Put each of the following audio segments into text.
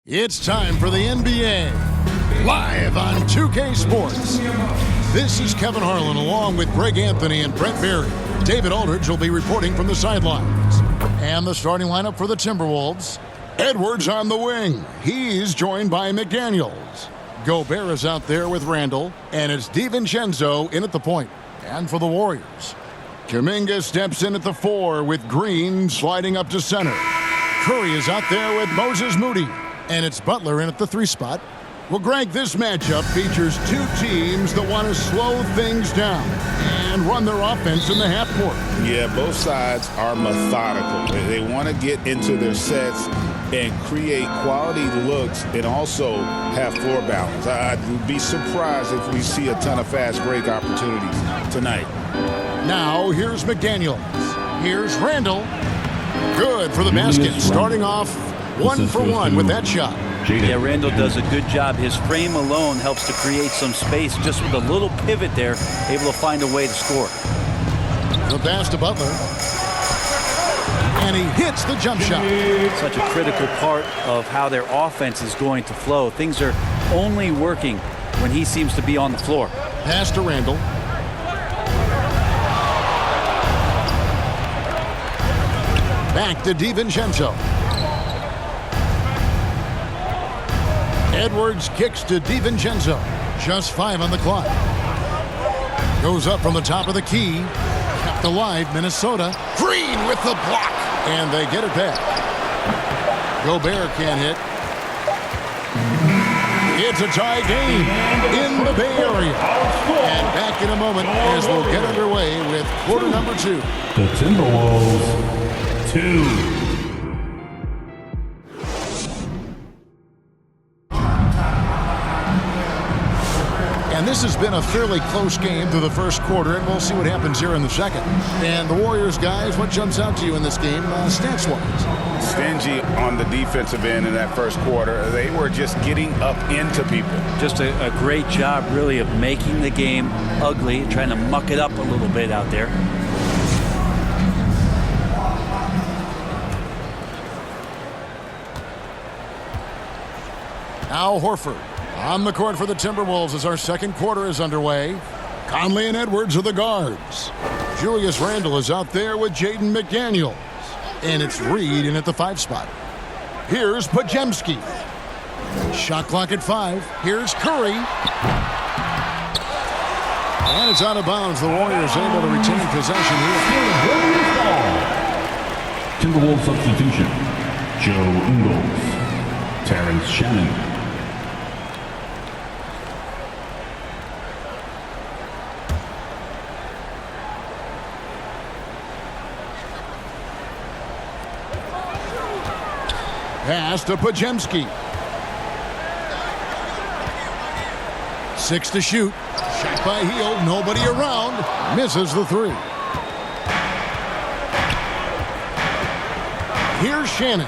It's time for the NBA, live on 2K Sports. This is Kevin Harlan along with Greg Anthony and Brent Berry. David Aldridge will be reporting from the sidelines. And the starting lineup for the Timberwolves. Edwards on the wing. He's joined by McDaniels. Gobert is out there with Randall. And it's DiVincenzo in at the point. And for the Warriors, Kuminga steps in at the 4 with Green sliding up to center. Curry is out there with Moses Moody. And it's Butler in at the 3 spot. Well, Greg, this matchup features two teams that want to slow things down and run their offense in the half court. Yeah, both sides are methodical. They want to get into their sets and create quality looks and also have floor balance. I'd be surprised if we see a ton of fast break opportunities tonight. Now, here's McDaniels. Here's Randall. Good for the basket, starting off 1 for 1 with that shot. Yeah, Randall does a good job. His frame alone helps to create some space. Just with a little pivot there, able to find a way to score. The pass to Butler. And he hits the jump shot. Such a critical part of how their offense is going to flow. Things are only working when he seems to be on the floor. Pass to Randall. Back to DiVincenzo. Edwards kicks to DiVincenzo. Just 5 on the clock. Goes up from the top of the key. Kept alive, Minnesota. Green with the block. And they get it back. Gobert can't hit. It's a tie game in the Bay Area. And back in a moment as we'll get underway with quarter number 2. The Timberwolves 2. And this has been a fairly close game through the first quarter, and we'll see what happens here in the second. And the Warriors, guys, what jumps out to you in this game, stats-wise? Stingy on the defensive end in that first quarter. They were just getting up into people. Just a great job, really, of making the game ugly, trying to muck it up a little bit out there. Al Horford on the court for the Timberwolves as our second quarter is underway. Conley and Edwards are the guards. Julius Randle is out there with Jaden McDaniels. And it's Reed in at the 5 spot. Here's Podziemski. Shot clock at 5. Here's Curry. And it's out of bounds. The Warriors able to retain possession here. Timberwolves substitution. Joe Ingles. Terrence Shannon. Pass to Podziemski. 6 to shoot. Shot by Hield. Nobody around. Misses the 3. Here's Shannon.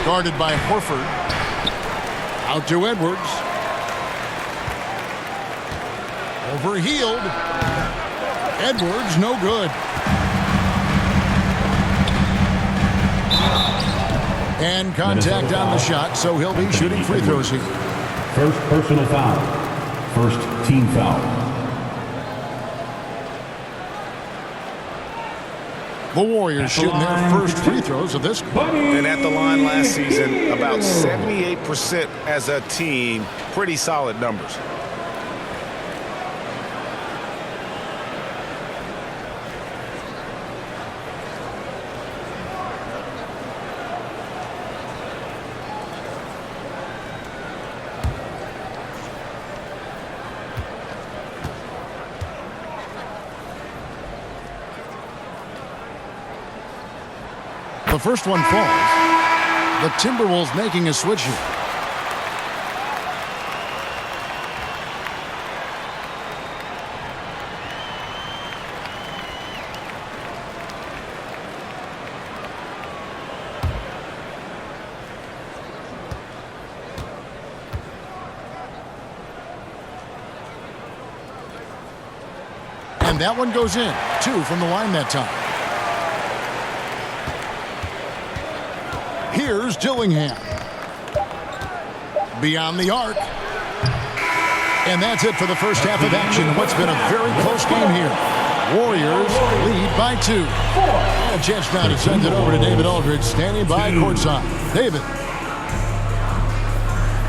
Guarded by Horford. Out to Edwards. Over Hield. Edwards, no good. And contact on the shot, so he'll be shooting free throws here. First personal foul. First team foul. The Warriors shooting their first free throws of this quarter. And at the line last season, about 78% as a team. Pretty solid numbers. The first one falls. The Timberwolves making a switch here. And that one goes in. 2 from the line that time. Here's Dillingham. beyond the arc. And that's it for the first half of action in what's been a very close game here. Warriors lead by 2. A chance now to send it over to David Aldridge, standing by courtside. David.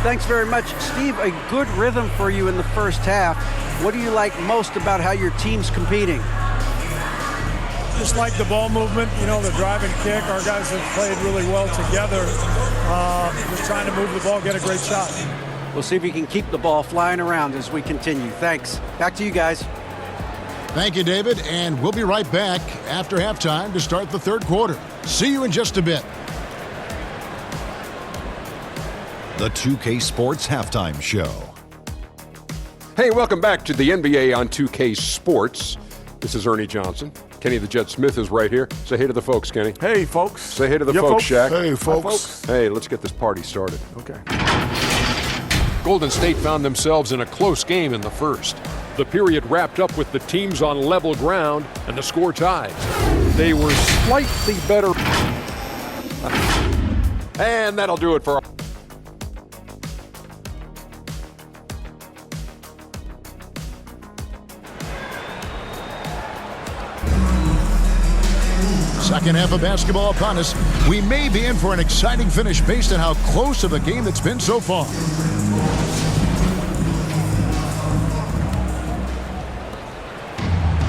Thanks very much, Steve. A good rhythm for you in the first half. What do you like most about how your team's competing? Just like the ball movement, you know, the drive and kick. Our guys have played really well together. Just trying to move the ball, get a great shot. We'll see if we can keep the ball flying around as we continue. Thanks. Back to you guys. Thank you, David, and we'll be right back after halftime to start the third quarter. See you in just a bit. The 2K Sports Halftime Show. Hey, welcome back to the NBA on 2K Sports. This is Ernie Johnson. Kenny the Jet Smith is right here. Say hey to the folks, Kenny. Hey, folks. Say hey to the folks, Shaq. Hey, folks. Hi, folks. Hey, let's get this party started. Okay. Golden State found themselves in a close game in the first. The period wrapped up with the teams on level ground and the score tied. They were slightly better. And that'll do it for our... Second half of basketball upon us. We may be in for an exciting finish based on how close of a game it's been so far.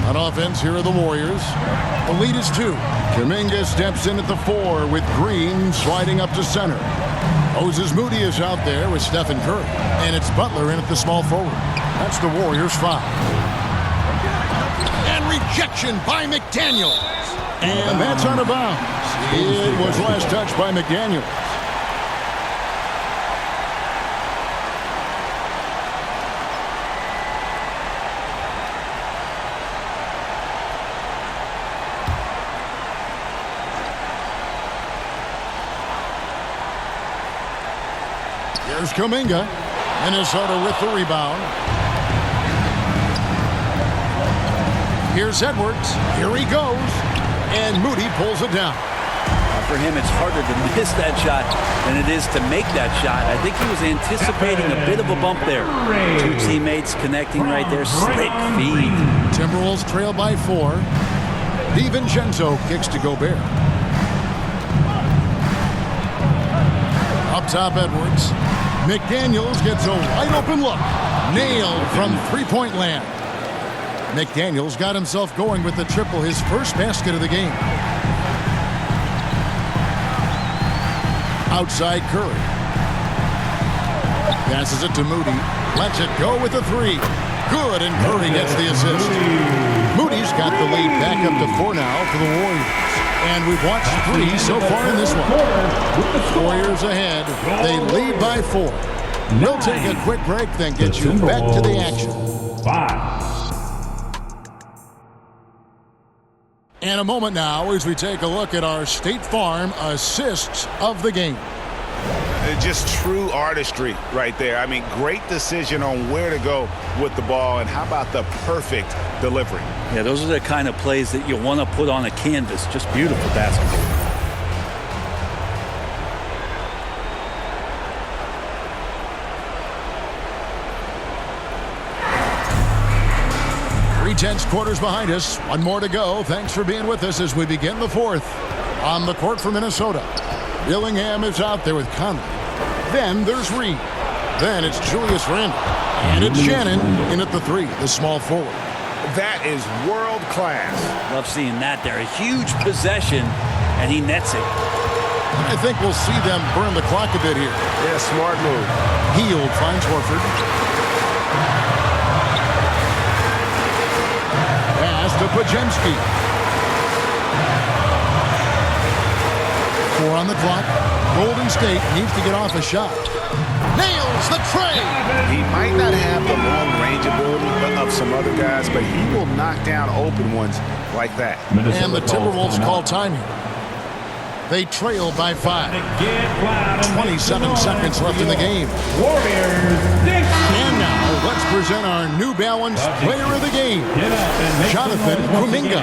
On offense, here are the Warriors. The lead is 2. Kuminga steps in at the 4 with Green sliding up to center. Moses Moody is out there with Stephen Curry. And it's Butler in at the small forward. That's the Warriors' foul. And rejection by McDaniels. And that's out of bounds. It was last touched by McDaniels. Here's Kuminga. Minnesota with the rebound. Here's Edwards. Here he goes. And Moody pulls it down. For him, it's harder to miss that shot than it is to make that shot. I think he was anticipating a bit of a bump there. 2 teammates connecting right there. Slick feed. Timberwolves trail by 4. DiVincenzo kicks to Gobert. Up top, Edwards. McDaniels gets a wide open look. Nailed from three-point land. McDaniels got himself going with the triple, his first basket of the game. Outside Curry. Passes it to Moody. Lets it go with the 3. Good, and Curry gets the assist. Moody's got the lead back up to 4 now for the Warriors. And we've watched 3 so far in this one. Warriors ahead. They lead by 4. We'll take a quick break, then get you back to the action. 5. And a moment now as we take a look at our State Farm assists of the game. Just true artistry right there. I mean, great decision on where to go with the ball, and how about the perfect delivery? Yeah, those are the kind of plays that you want to put on a canvas. Just beautiful basketball. Tense quarters behind us. One more to go. Thanks for being with us as we begin the fourth. On the court for Minnesota, Dillingham is out there with Conley. Then there's Reed. Then it's Julius Randle. And it's Shannon in at the 3, the small forward. That is world class. Love seeing that there. A huge possession, and he nets it. I think we'll see them burn the clock a bit here. Yeah, smart move. Hield finds Horford. To Podziemski. 4 on the clock. Golden State needs to get off a shot. Nails the tray. He might not have the long range ability of some other guys, but he will knock down open ones like that. And the Timberwolves call time here. They trail by 5. 27 seconds left in the game. And now let's present our New Balance player of the game, Jonathan Kuminga.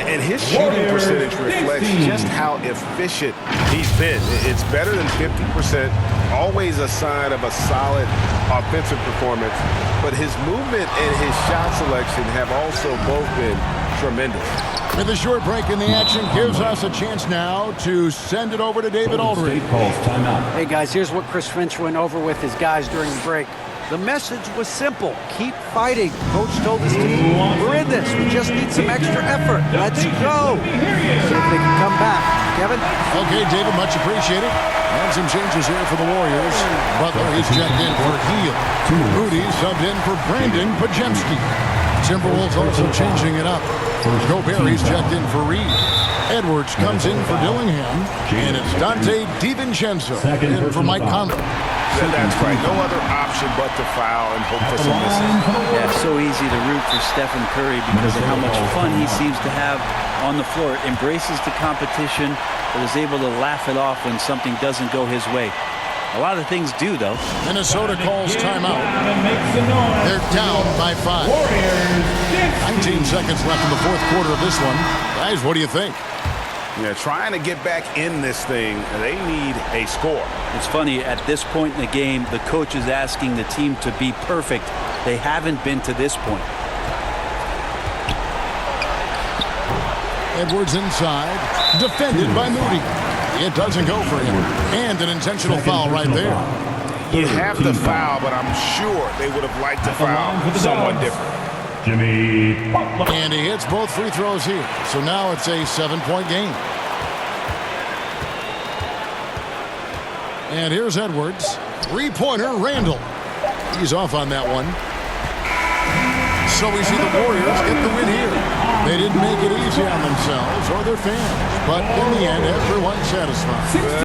And his shooting percentage reflects just how efficient He's been. It's better than 50%. Always a sign of a solid offensive performance. But his movement and his shot selection have also both been tremendous. With a short break in the action gives us a chance now to send it over to David Aldridge. Hey guys, here's what Chris Finch went over with his guys during the break. The message was simple. Keep fighting. Coach told his team, we're in this. We just need some extra effort. Let's go. See if they can come back. Kevin? Okay, David, much appreciated. And some changes here for the Warriors. Butler, he's checked in for Heel. Rudy subbed in for Brandin Podziemski. Timberwolves also changing it up. Gobert, he's checked in for Reed. Edwards comes in for Dillingham. And it's Dante DiVincenzo in for Mike Conley. That's right. No other option but to foul and hope for some misses. Yeah, so easy to root for Stephen Curry because of how much fun he seems to have on the floor. Embraces the competition, but is able to laugh it off when something doesn't go his way. A lot of things do, though. Minnesota calls timeout. They're down by 5. 19 seconds left in the fourth quarter of this one. Guys, what do you think? Yeah, trying to get back in this thing, they need a score. It's funny, at this point in the game, the coach is asking the team to be perfect. They haven't been to this point. Edwards inside, defended by Moody. It doesn't go for him. And an intentional foul right there. You have to foul, but I'm sure they would have liked to foul someone different. And he hits both free throws here. So now it's a 7-point game. And here's Edwards. Three-pointer, Randall. He's off on that one. So we see the Warriors get the win here. They didn't make it easy on themselves or their fans. But in the end, everyone's satisfied.